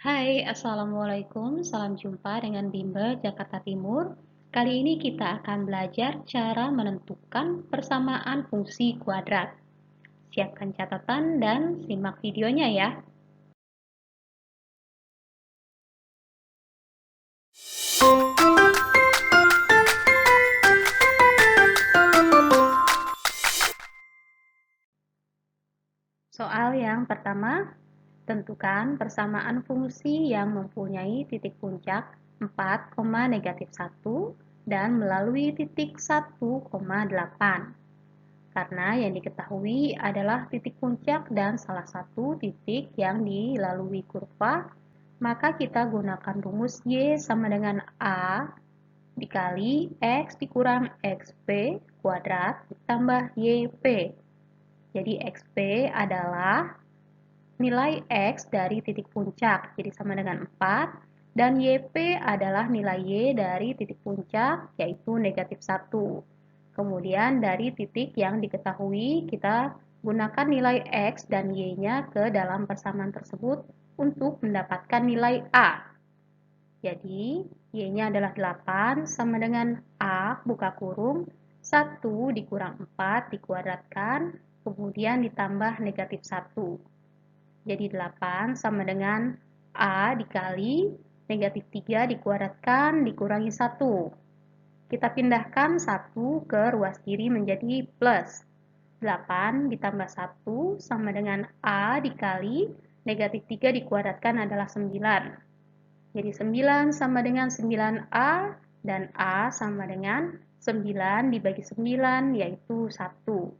Hai, Assalamualaikum. Salam jumpa dengan Bimbel Jakarta Timur. Kali ini kita akan belajar cara menentukan persamaan fungsi kuadrat. Siapkan catatan dan simak videonya ya. Soal yang pertama, tentukan persamaan fungsi yang mempunyai titik puncak 4, -1 dan melalui titik 1,8. Karena yang diketahui adalah titik puncak dan salah satu titik yang dilalui kurva, maka kita gunakan rumus Y sama dengan A dikali X dikurang XP kuadrat ditambah YP. Jadi XP adalah nilai X dari titik puncak, jadi sama dengan 4, dan YP adalah nilai Y dari titik puncak, yaitu -1. Kemudian dari titik yang diketahui, kita gunakan nilai X dan Y-nya ke dalam persamaan tersebut untuk mendapatkan nilai A. Jadi, Y-nya adalah 8 sama dengan A buka kurung 1 dikurang 4 dikuadratkan, kemudian ditambah -1. Jadi 8 sama dengan A dikali -3 dikuadratkan dikurangi 1. Kita pindahkan 1 ke ruas kiri menjadi plus. 8 ditambah 1 sama dengan A dikali -3 dikuadratkan adalah 9. Jadi 9 sama dengan 9A dan A sama dengan 9 dibagi 9 yaitu 1.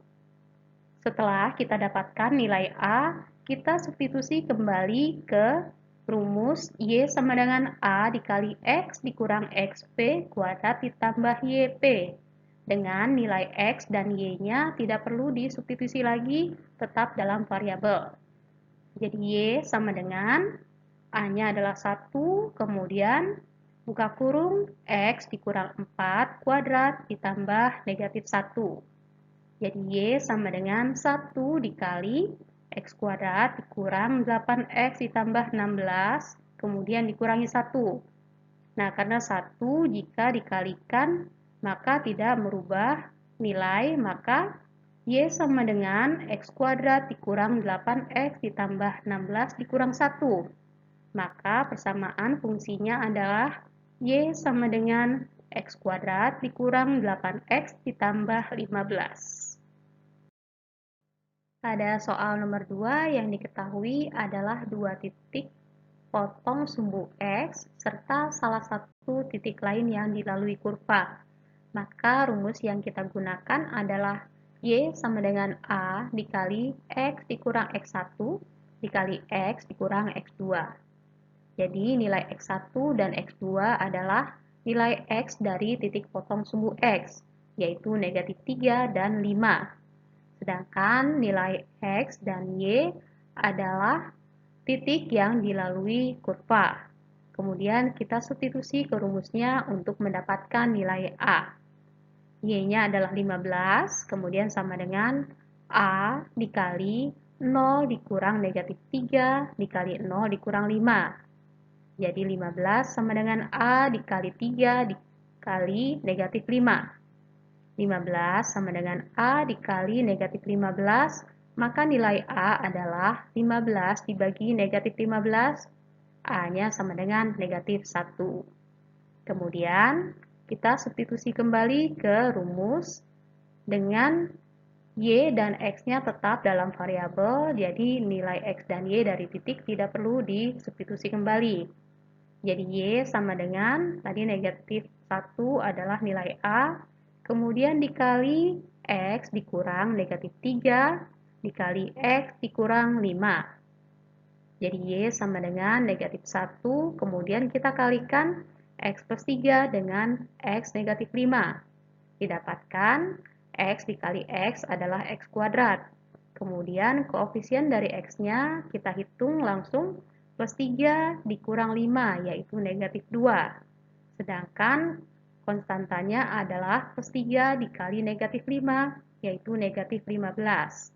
Setelah kita dapatkan nilai A, kita substitusi kembali ke rumus Y sama dengan A dikali X dikurang XP kuadrat ditambah YP. Dengan nilai X dan Y-nya tidak perlu disubstitusi lagi, tetap dalam variabel. Jadi Y sama dengan A-nya adalah 1, kemudian buka kurung X dikurang 4 kuadrat ditambah -1. Jadi Y sama dengan 1 dikali X kuadrat dikurang 8X ditambah 16, kemudian dikurangi 1. Nah, karena 1 jika dikalikan maka tidak merubah nilai, maka Y sama dengan X kuadrat dikurang 8X ditambah 16 dikurang 1. Maka persamaan fungsinya adalah Y sama dengan X kuadrat dikurang 8X ditambah 15. Pada soal nomor 2 yang diketahui adalah dua titik potong sumbu X serta salah satu titik lain yang dilalui kurva. Maka rumus yang kita gunakan adalah Y sama dengan A dikali X dikurang X1 dikali X dikurang X2. Jadi nilai X1 dan X2 adalah nilai X dari titik potong sumbu X, yaitu -3 dan 5. Sedangkan nilai X dan Y adalah titik yang dilalui kurva. Kemudian kita substitusi ke rumusnya untuk mendapatkan nilai A. Y-nya adalah 15, kemudian sama dengan A dikali 0 dikurang -3 dikali 0 dikurang 5. Jadi 15 sama dengan A dikali 3 dikali -5. 15 sama dengan A dikali -15, maka nilai A adalah 15 dibagi -15, A-nya sama dengan -1. Kemudian, kita substitusi kembali ke rumus dengan Y dan X-nya tetap dalam variabel, jadi nilai X dan Y dari titik tidak perlu disubstitusi kembali. Jadi Y sama dengan, tadi -1 adalah nilai A, kemudian dikali X dikurang -3 dikali X dikurang 5. Jadi Y sama dengan -1, kemudian kita kalikan X plus 3 dengan X -5. Didapatkan X dikali X adalah X kuadrat. Kemudian koefisien dari X-nya kita hitung langsung plus 3 dikurang 5, yaitu -2. Sedangkan konstantanya adalah plus 3 dikali -5, yaitu -15.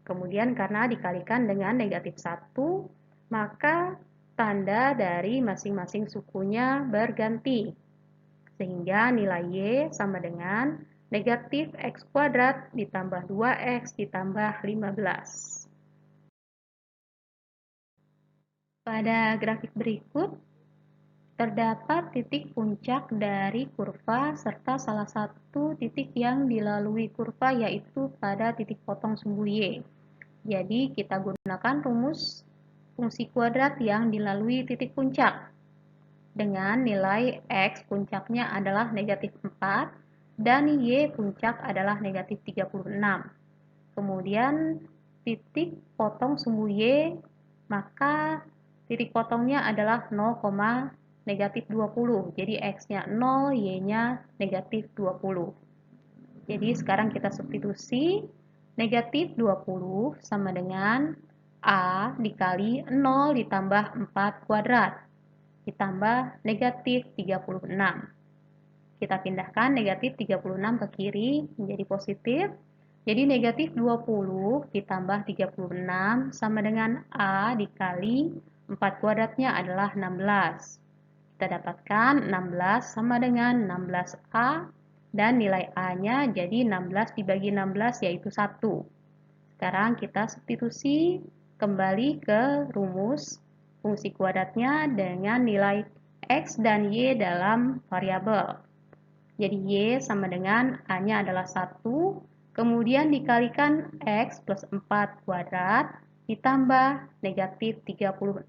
Kemudian karena dikalikan dengan -1, maka tanda dari masing-masing sukunya berganti. Sehingga nilai Y sama dengan negatif X kuadrat ditambah 2X ditambah 15. Pada grafik berikut, terdapat titik puncak dari kurva serta salah satu titik yang dilalui kurva yaitu pada titik potong sumbu Y. Jadi kita gunakan rumus fungsi kuadrat yang dilalui titik puncak. Dengan nilai X puncaknya adalah negatif 4 dan Y puncak adalah negatif 36. Kemudian titik potong sumbu Y, maka titik potongnya adalah 0, negatif 20. Jadi X-nya 0, Y-nya negatif 20. Jadi sekarang kita substitusi negatif 20 sama dengan A dikali 0 ditambah 4 kuadrat ditambah negatif 36. Kita pindahkan negatif 36 ke kiri menjadi positif. Jadi negatif 20 ditambah 36 sama dengan A dikali 4 kuadratnya adalah 16. Kita dapatkan 16 sama dengan 16A dan nilai A-nya jadi 16 dibagi 16 yaitu 1. Sekarang kita substitusi kembali ke rumus fungsi kuadratnya dengan nilai X dan Y dalam variabel. Jadi Y sama dengan A-nya adalah 1, kemudian dikalikan X plus 4 kuadrat ditambah negatif 36.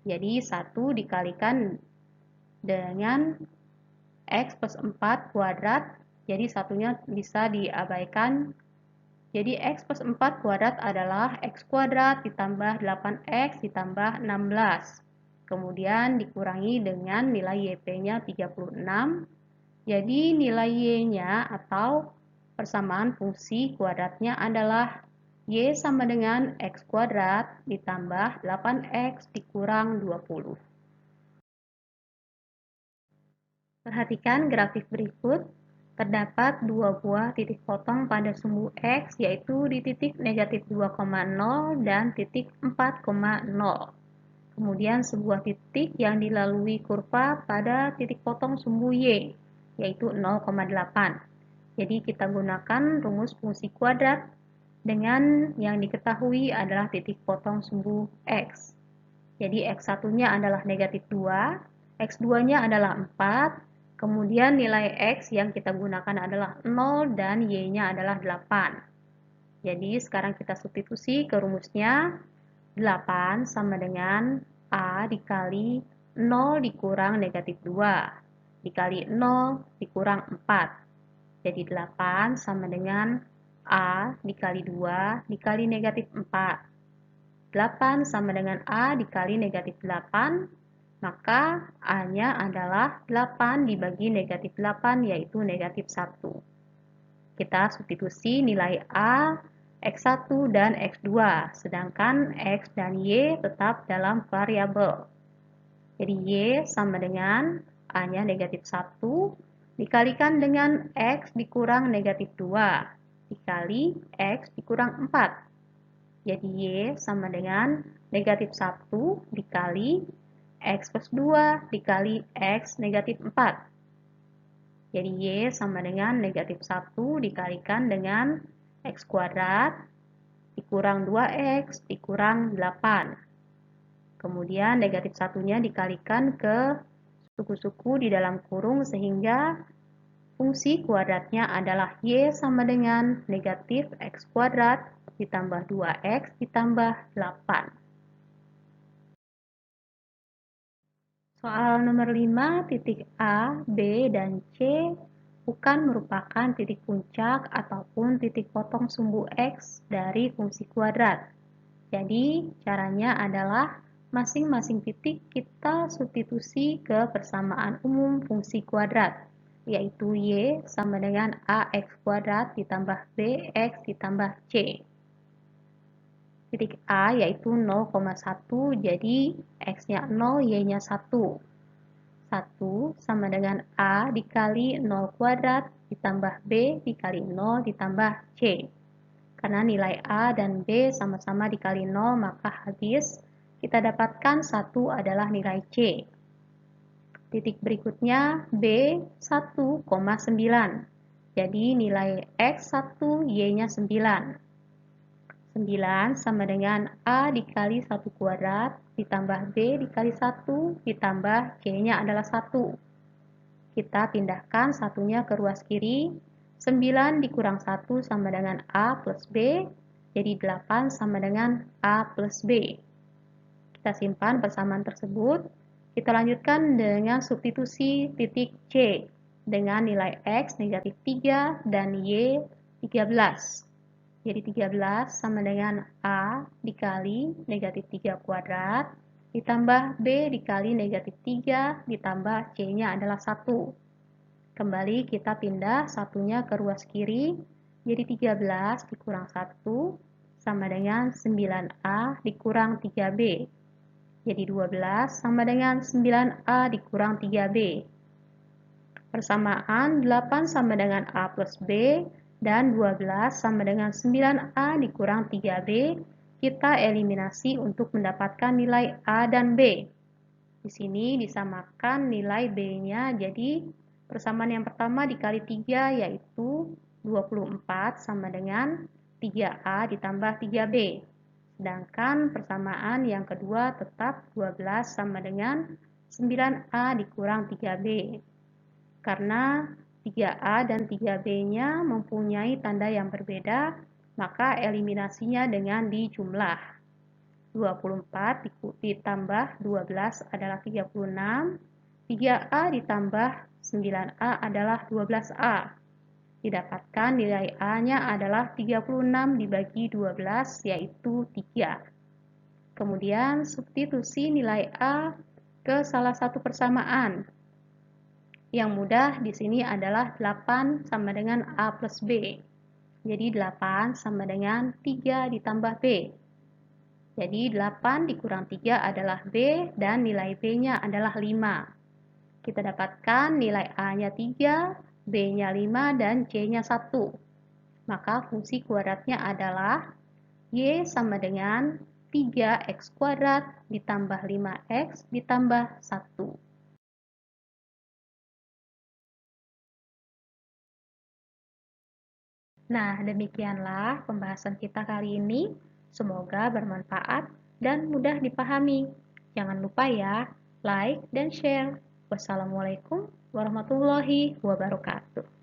Jadi 1 dikalikan dengan X plus 4 kuadrat, jadi satunya bisa diabaikan. Jadi X plus 4 kuadrat adalah X kuadrat ditambah 8X ditambah 16. Kemudian dikurangi dengan nilai YP-nya 36. Jadi nilai Y-nya atau persamaan fungsi kuadratnya adalah Y sama dengan X kuadrat ditambah 8X dikurang 20. Perhatikan grafik berikut. Terdapat dua buah titik potong pada sumbu X, yaitu di titik negatif 2,0 dan titik 4,0. Kemudian sebuah titik yang dilalui kurva pada titik potong sumbu Y, yaitu 0,8. Jadi kita gunakan rumus fungsi kuadrat dengan yang diketahui adalah titik potong sumbu X. Jadi X1-nya adalah negatif 2, X2-nya adalah 4, kemudian nilai X yang kita gunakan adalah 0 dan Y-nya adalah 8. Jadi sekarang kita substitusi ke rumusnya. 8 sama dengan A dikali 0 dikurang negatif 2 dikali 0 dikurang 4. Jadi 8 sama dengan A dikali 2 dikali negatif 4. 8 sama dengan A dikali negatif 8, maka A-nya adalah 8 dibagi negatif 8, yaitu negatif 1. Kita substitusi nilai A, X1 dan X2, sedangkan X dan Y tetap dalam variabel. Jadi Y sama dengan A-nya negatif 1, dikalikan dengan X dikurang negatif 2, dikali X dikurang 4. Jadi Y sama dengan negatif 1 dikali X plus 2 dikali X negatif 4. Jadi Y sama dengan negatif 1 dikalikan dengan X kuadrat dikurang 2X dikurang 8. Kemudian negatif 1-nya dikalikan ke suku-suku di dalam kurung sehingga fungsi kuadratnya adalah Y sama dengan negatif X kuadrat ditambah 2X ditambah 8. Soal nomor 5, titik A, B, dan C bukan merupakan titik puncak ataupun titik potong sumbu X dari fungsi kuadrat. Jadi, caranya adalah masing-masing titik kita substitusi ke persamaan umum fungsi kuadrat, yaitu Y sama dengan AX kuadrat ditambah BX ditambah C. Titik A yaitu 0,1, jadi X-nya 0, Y-nya 1. 1 sama dengan A dikali 0 kuadrat ditambah B dikali 0 ditambah C. Karena nilai A dan B sama-sama dikali 0, maka habis kita dapatkan 1 adalah nilai C. Titik berikutnya B 1,9. Jadi nilai X1 Y-nya 9. 9 sama dengan A dikali 1 kuadrat ditambah B dikali 1 ditambah C-nya adalah 1. Kita pindahkan satunya ke ruas kiri. 9 dikurang 1 sama dengan A plus B. Jadi 8 sama dengan A plus B. Kita simpan persamaan tersebut. Kita lanjutkan dengan substitusi titik C dengan nilai X negatif 3 dan Y 13. Jadi 13 sama dengan A dikali negatif 3 kuadrat ditambah B dikali negatif 3 ditambah C-nya adalah 1. Kembali kita pindah satunya ke ruas kiri. Jadi 13 dikurang 1 sama dengan 9A dikurang 3B. Jadi 12 sama dengan 9A dikurang 3B. Persamaan 8 sama dengan A plus B dan 12 sama dengan 9A dikurang 3B, kita eliminasi untuk mendapatkan nilai A dan B. Di sini disamakan nilai B-nya, jadi persamaan yang pertama dikali 3 yaitu 24 sama dengan 3A ditambah 3B. Sedangkan persamaan yang kedua tetap 12 sama dengan 9A dikurang 3B. Karena 3A dan 3B-nya mempunyai tanda yang berbeda, maka eliminasinya dengan dijumlah. 24 ditambah 12 adalah 36, 3A ditambah 9A adalah 12A. Didapatkan nilai A-nya adalah 36 dibagi 12, yaitu 3. Kemudian substitusi nilai A ke salah satu persamaan. Yang mudah di sini adalah 8 sama dengan A plus B. Jadi 8 sama dengan 3 ditambah B. Jadi 8 dikurang 3 adalah B dan nilai B-nya adalah 5. Kita dapatkan nilai A-nya 3, B-nya 5, dan C-nya 1. Maka fungsi kuadratnya adalah Y sama dengan 3X kuadrat ditambah 5X ditambah 1. Nah, demikianlah pembahasan kita kali ini. Semoga bermanfaat dan mudah dipahami. Jangan lupa ya, like dan share. Wassalamualaikum warahmatullahi wabarakatuh.